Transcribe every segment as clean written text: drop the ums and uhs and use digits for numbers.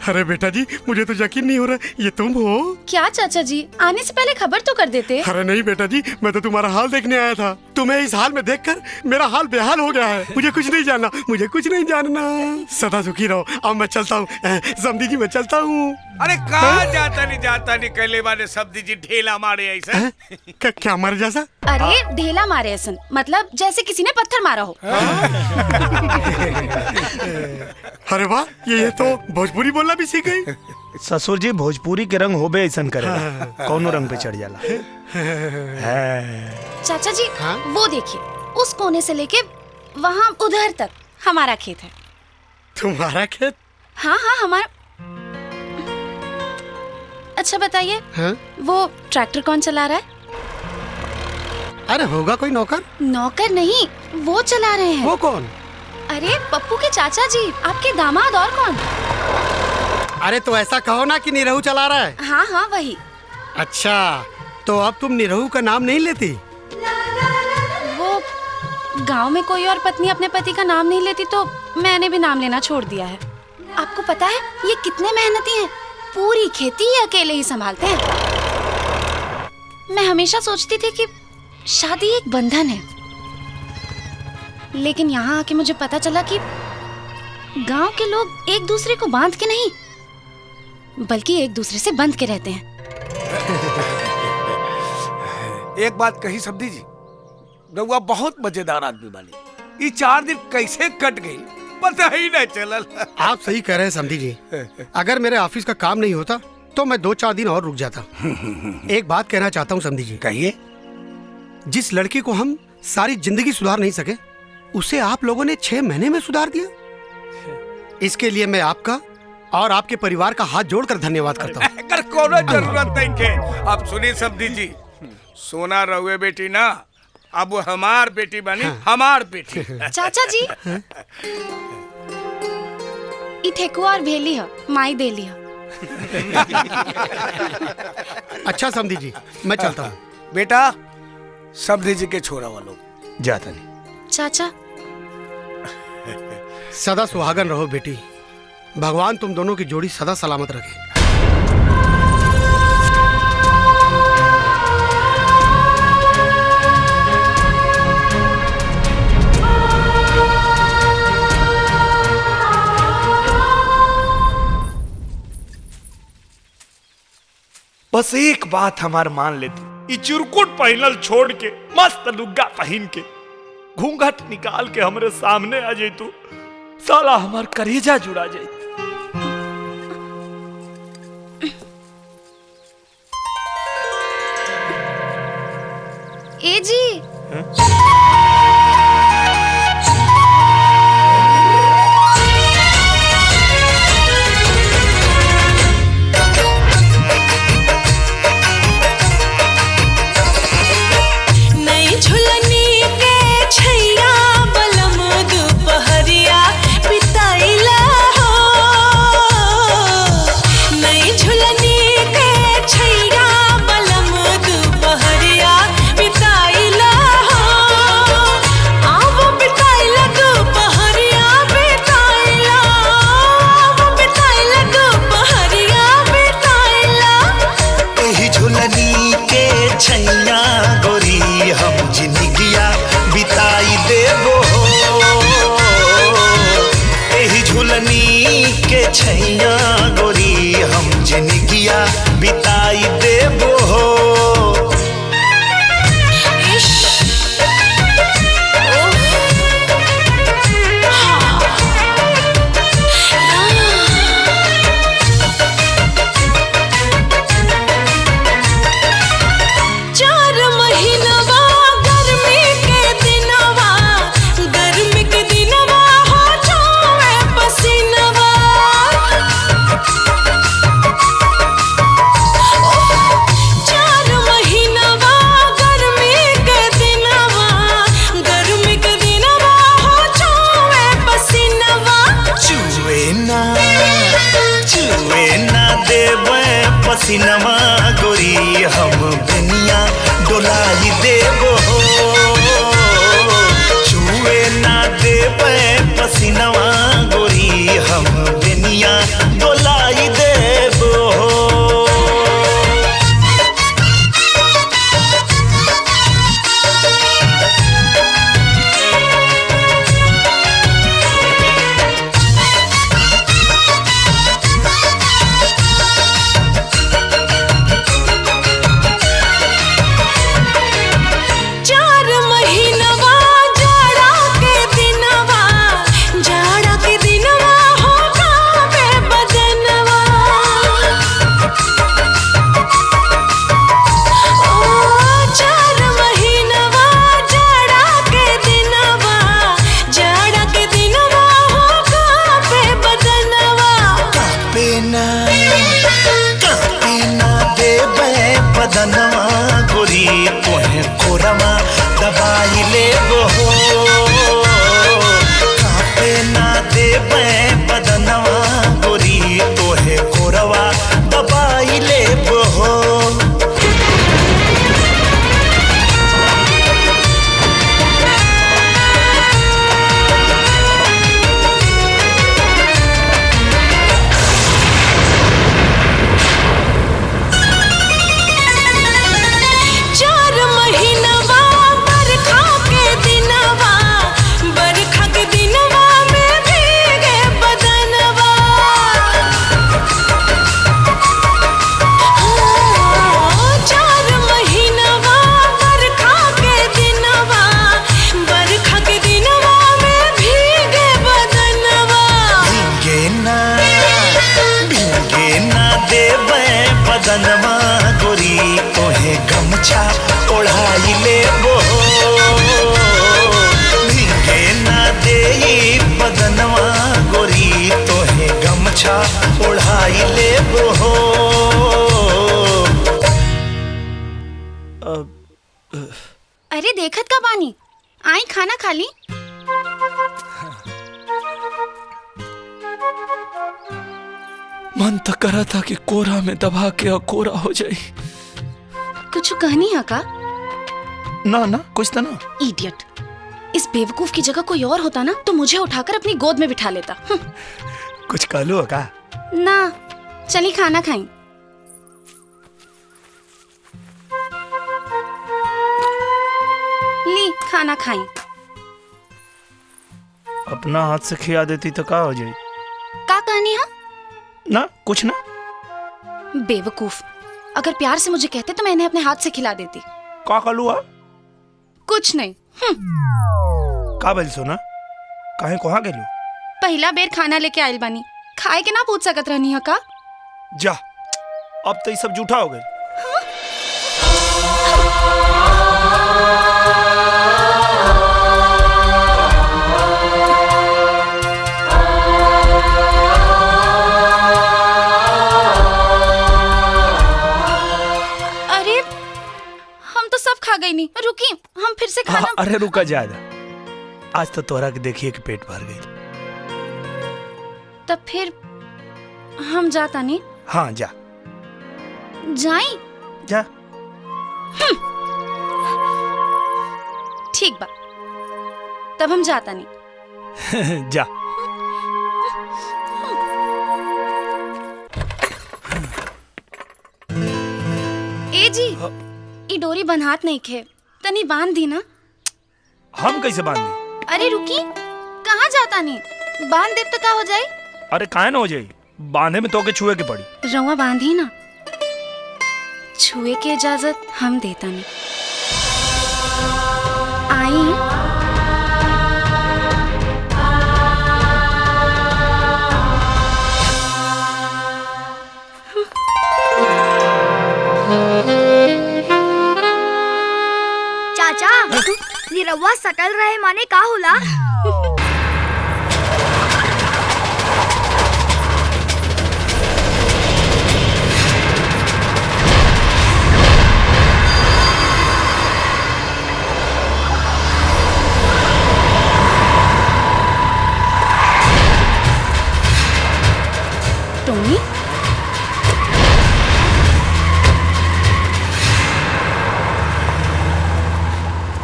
अरे बेटा जी, मुझे तो यकीन नहीं हो रहा ये तुम हो। क्या चाचा जी, आने से पहले खबर तो कर देते। अरे नहीं बेटा जी, मैं तो तुम्हारा हाल देखने आया था। तुम्हें इस हाल में देखकर मेरा हाल बेहाल हो गया है। मुझे कुछ नहीं जानना, मुझे कुछ नहीं जानना। सदा सुखी रहो। अब मैं चलता हूँ समधी जी, मैं चलता हूँ। अरे कहाँ जाता नहीं कहले वाले समधी जी ढेला मारे ऐसा। क्या मारे जैसा? अरे ढेला मारे ऐसा मतलब जैसे किसी ने पत्थर मारा हो। अरे वाह, ये तो भोजपुरी बोलना भी सीख गई। ससुर जी भोजपुरी के रंग होबे ऐसा करेगा, कौनो रंग पे चढ़ जाला। चाचा जी वो देखिए, उस कोने से लेके वहाँ उधर तक हमारा खेत है। तुम्हारा खेत? हाँ हाँ हमारा। अच्छा बताइए, वो ट्रैक्टर कौन चला रहा है? अरे होगा कोई नौकर। नौकर नहीं, वो चला रहे हैं। वो कौन? अरे पप्पू के चाचा जी, आपके दामाद। और कौन? अरे तो ऐसा कहो ना कि निरहू चला रहा है। हाँ हाँ वही। अच्छा, तो अब तुम निरहू का नाम नहीं लेती? वो गांव में कोई और पत्नी अपने पति का नाम नहीं लेती तो मैंने भी नाम लेना छोड़ दिया है। आपको पता है ये कितने मेहनती हैं? पूरी खेती ये अकेले ही संभालते हैं। मैं हमेशा सोचती थी कि शादी एक बंधन है, लेकिन यहाँ आके मुझे पता चला कि गांव के लोग एक दूसरे को बांध के नहीं बल्कि एक दूसरे से बंध के रहते हैं। एक बात कही समधी जी, रउआ बहुत मजेदार आदमी वाली। ये 4 दिन कैसे कट गई पता ही नहीं चलल। आप सही कह रहे हैं समधी जी। अगर मेरे ऑफिस का काम नहीं होता तो मैं 2-4 दिन और रुक जाता। एक बात कहना चाहता हूँ समधी जी। कहिए। जिस लड़की को हम सारी जिंदगी सुधार नहीं सके, उसे आप लोगों ने 6 महीने में सुधार दिया। इसके लिए मैं आपका और आपके परिवार का हाथ जोड़कर धन्यवाद करता हूँ। अगर कोनो जरूरत नहीं के। अब सुनिए समधी जी, सोना रहुए बेटी ना, अब वो हमार बेटी बनी। हमार बेटी। चाचा जी ई ठेकुआ और भेली है, माई देली है। अच्छा समधी जी, मैं चलता हूँ। बेटा समधी जी के छोरा वालों जाता नहीं। चाचा सदा सुहागन रहो बेटी। भगवान तुम दोनों की जोड़ी सदा सलामत रखे। बस एक बात हमार मान लेती, ई चुरकुट पहनल छोड़ के मस्त लुग्गा पहन के घूंघट निकाल के हमरे सामने आ जाई तू, साला हमार करेजा जुड़ा जाई। ए जी छैया गोरी हम जिंदगिया बिताई देबो। पसीनमा गोरी हम बनिया डोलाई देबो, छुए ना देबे पसीनवा गोरी। डोलाई लेबो हो। अरे देखत का पानी, आई खाना खा ली। मन तो करा था कि कोरा में दबा के और कोरा हो जाए। कुछ कहनी है का? ना ना कुछ तो ना। इडियट, इस बेवकूफ की जगह कोई और होता ना तो मुझे उठाकर अपनी गोद में बिठा लेता। कुछ कहलू है का? ना, चली खाना खाई। ली खाना खाई। अपना हाथ से खिया देती तो का हो जाए? का कहनी है? ना कुछ ना। बेवकूफ, अगर प्यार से मुझे कहते तो मैं इन्हें अपने हाथ से खिला देती। का कहलू है? कुछ नहीं। का बोल सोना? काहे कहाँ गेलू? पहला बेर खाना लेके आयल बानी, खाए के ना पूछ सकत रहनी है का? जा, अब तो ये सब झूठा हो गए। अरे हम तो सब खा गई नहीं, रुकी हम फिर से खाना। अरे रुका ज्यादा, आज तो तोरा के देखिए कि पेट भर गई। तब फिर हम जाता नहीं। हाँ जा जाई? जा। ठीक बा, तब हम जाता नहीं। जा। ए जी, ई डोरी बन्हात नहीं खे, तनी बांध दी ना। हम कैसे बांधे? अरे रुकी, कहाँ जाता नहीं? बांध देव तो का हो जाए? अरे काहे ना हो जाए, बांधे में तो के छुए के पड़ी। रउआ बांधी ना, छुए के इजाजत हम देता नहीं। आई चाचा, निरहुआ सकल रहे माने का होला? टोनी,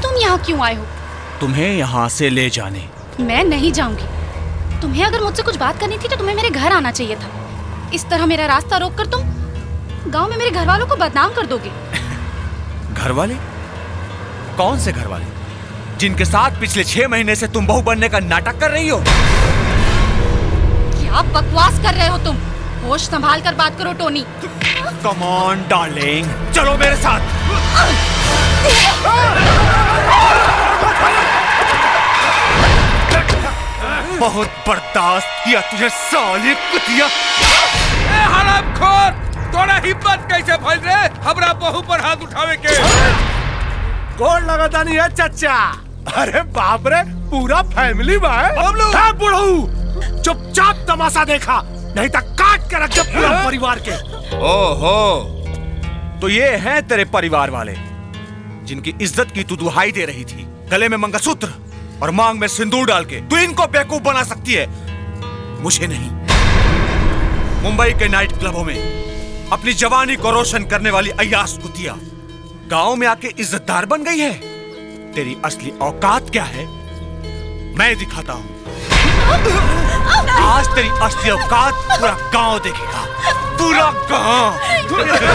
तुम यहाँ क्यों आए हो? तुम्हें यहाँ से ले जाने। मैं नहीं जाऊंगी। तुम्हें अगर मुझसे कुछ बात करनी थी तो तुम्हें मेरे घर आना चाहिए था। इस तरह मेरा रास्ता रोककर तुम गांव में मेरे घर वालों को बदनाम कर दोगे। घर वाले? कौन से घर वाले? जिनके साथ पिछले 6 महीने से तुम बहू बनने का नाटक कर रही हो? क्या बकवास कर रहे हो तुम? होश संभाल कर बात करो टोनी। कम ऑन डार्लिंग, चलो मेरे साथ। बहुत बर्दाश्त किया तुझे साले कुतिया। हरामखोर, तोरा हिम्मत कैसे भइल रे हमरा बहू पर हाथ उठावे के? कौन लगाता नहीं है चच्चा? अरे बाप रे, पूरा फैमिली बा है। हम लोग बुढ़ऊ चुपचाप तमाशा देखा, नहीं तो काट के रख दे पूरा परिवार के। ओहो, तो ये हैं तेरे परिवार वाले जिनकी इज्जत की तू दुहाई दे रही थी। गले में मंगलसूत्र और मांग में सिंदूर डाल के तू इनको बेवकूफ बना सकती है, मुझे नहीं। मुंबई के नाइट क्लबों में अपनी जवानी को रोशन करने वाली अय्याश कुतिया गांव में आके इज्जतदार बन गई है। तेरी असली औकात क्या है मैं दिखाता हूँ। आज तेरी असली औकात पूरा गांव देखेगा, पूरा गांव। बुड्ढे,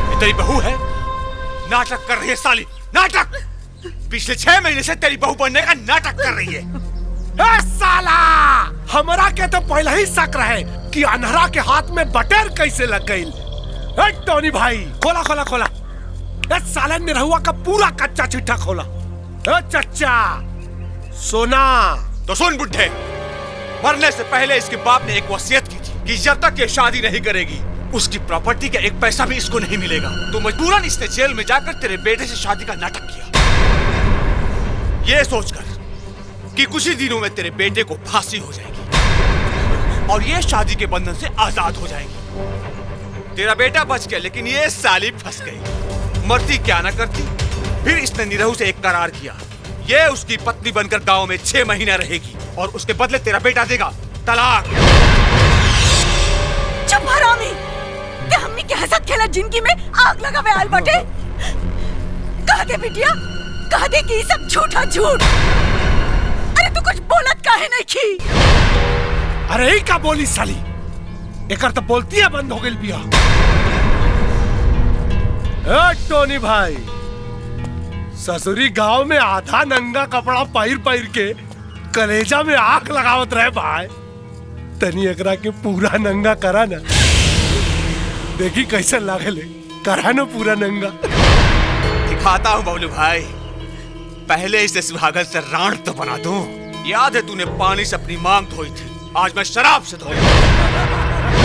ये तेरी बहू है? नाटक कर रही है साली, नाटक। पिछले 6 महीने से तेरी बहू बनने का नाटक कर रही है। ए साला, हमरा के तो पहले ही शक रहे कि अनहरा के हाथ में बटेर कैसे लग गई। ए टोनी भाई, खोला खोला खोला। ए साले निरहुआ का पूरा कच्चा चिट्ठा खोला। ए चच्चा, सोना तो सुन बुड्ढे, मरने से पहले इसके बाप ने एक वसीयत की थी कि जब तक ये शादी नहीं करेगी उसकी प्रॉपर्टी का एक पैसा भी इसको नहीं मिलेगा। तो मजबूरन इसने जेल में जाकर तेरे बेटे से शादी का नाटक किया, ये सोचकर कि कुछ ही दिनों में तेरे बेटे को फांसी हो जाएगी और ये शादी के बंधन से आजाद हो जाएगी। तेरा बेटा बच गया, लेकिन ये साली फंस गई। मरती क्या ना करती। फिर इसने निरहू से एक करार किया, ये उसकी पत्नी बनकर गांव में 6 महीना रहेगी और उसके बदले तेरा बेटा देगा तलाक। चुप हरामी! ते हमनी के हसत खेला जिंदगी में आग लगावे आल बटे। कह दे बिटिया, कह दे कि सब झूठा झूठ। अरे तू कुछ बोलत काहे नहीं की? अरे ही का बोली साली, एकर तो बोलती है बंद हो गई बिया। टोनी भाई, ससुरी गांव में आधा नंगा कपड़ा पहिर के कलेजा में आग लगावत रहे भाई। तनी एकरा के पूरा नंगा करा ना, देखी कैसे लागेले। करा ना पूरा नंगा। दिखाता हूँ बबलू भाई, पहले इसे सुहागन से राण तो बना दूं। याद है तूने पानी से अपनी मांग धोई थी, आज मैं शराब से धोऊंगा।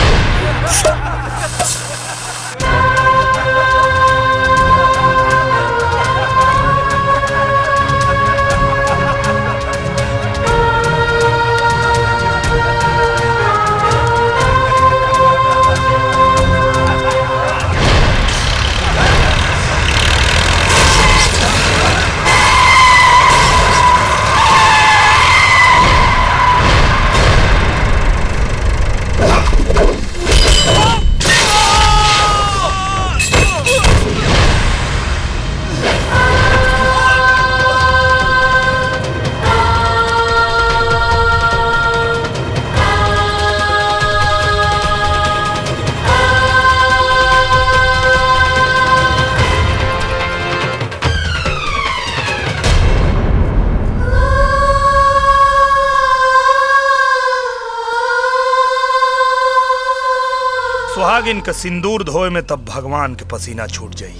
सुहागिन का सिंदूर धोए में तब भगवान के पसीना छूट जाई,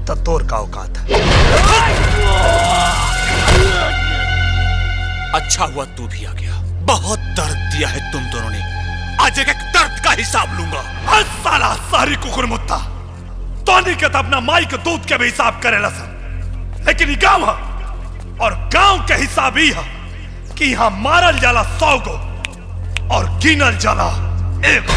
तब तोर का औकात है। अच्छा हुआ तू भी आ गया, बहुत दर्द दिया है तुम दोनों ने, आज एक दर्द का हिसाब लूंगा। साला सारी कुकुर मुत्ता तो नहीं कहता अपना माई के दूध के भी हिसाब करेला सब, लेकिन गांव है और गांव के हिसाब ही है कि यहाँ मारल जाला 100 को और गिनल जाला 1।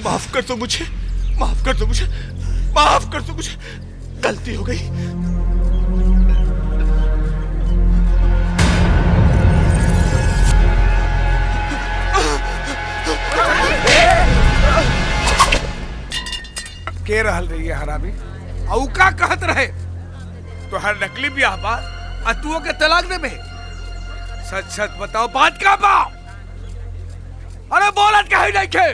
माफ कर दो मुझे, माफ कर दो मुझे, माफ कर दो मुझे, गलती हो गई। के रहल रही है हरामी? औ का कहत रहे तो हर नकली ब्याह बा अतुओं के तलाक दे में। सच सच बताओ बात का बा? अरे बोलत कहीं नहीं खे।